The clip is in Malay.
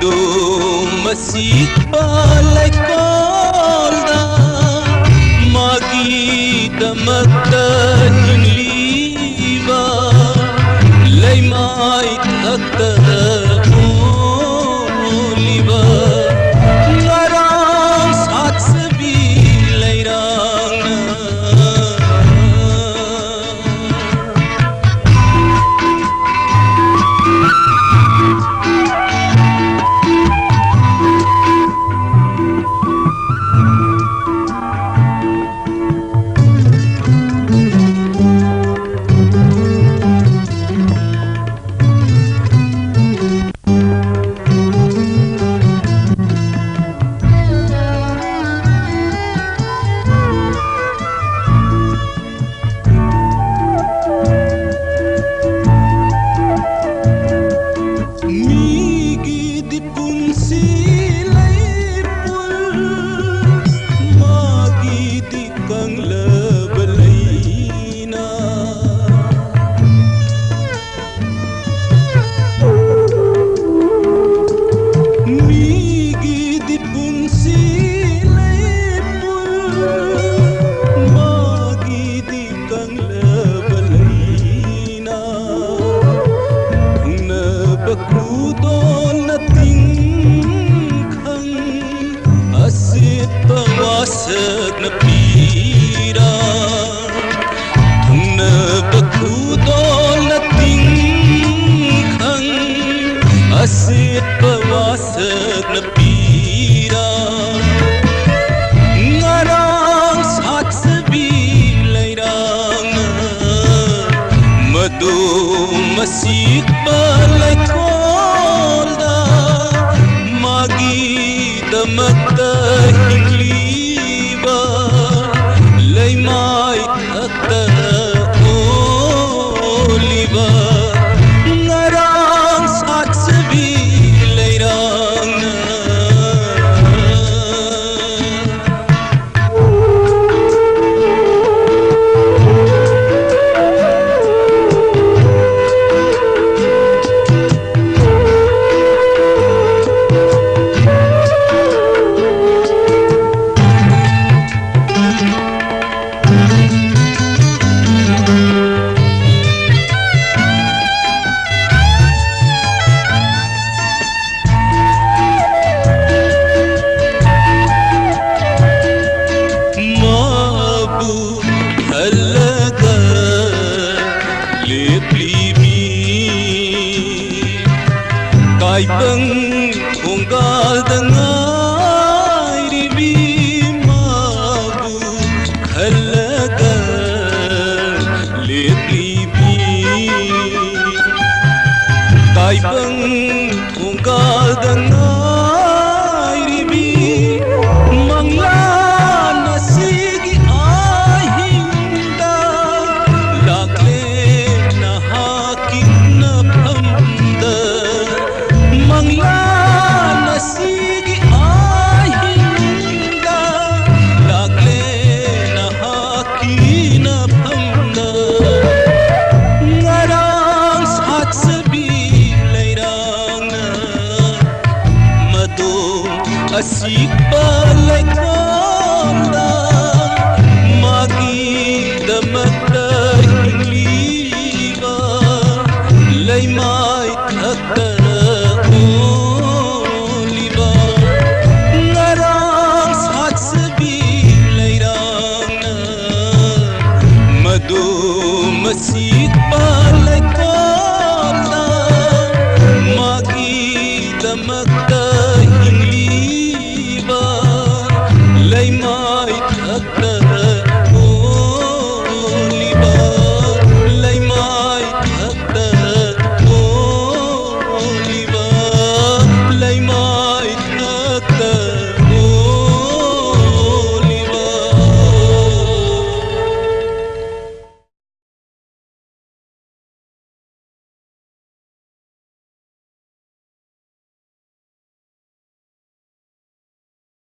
madu masih balai kolda magi damaktan liba lay mai takta liba ngarang sat sabi layrang na pira thungna bakhu dol na tingkhang asit pawasak na pira ngarang sat sabi layrang madu masik balai kolda magi damakta hingli lay mai takta liba ngarang sat sabi layrang kai bang unggal dangai ribi mabu khalaga leplibi kai bang unggal dangai ribi mangla nasigi ahinda lakle na hakin na pamda mangla nasigi ahinda lakle na hakina pamda ngarang sat sabi layrang madu asik balai kolda magi damakta hingliba lay mai takta masik balai kolda magi damak